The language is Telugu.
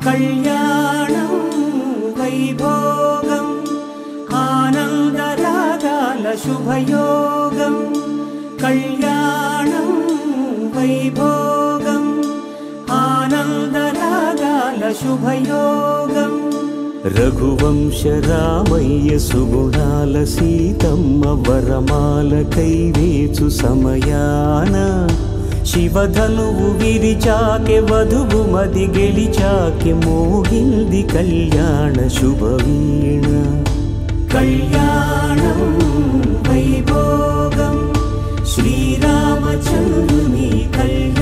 కళ్యాణం వైభోగం ఆనందరాగాల శుభయోగం కళ్యాణం వైభోగం ఆనందరాగాల శుభయోగం రఘువంశ రామయ్య సుగుణాల సీతమ్మ వరమాల కైవేచు సమయాన శివధనువు విరిచాకె వధువు మది గెలిచాకె మోగింది కళ్యాణ శుభవీణ కళ్యాణం వైభోగం శ్రీరామచంద్రుని కళ్యాణం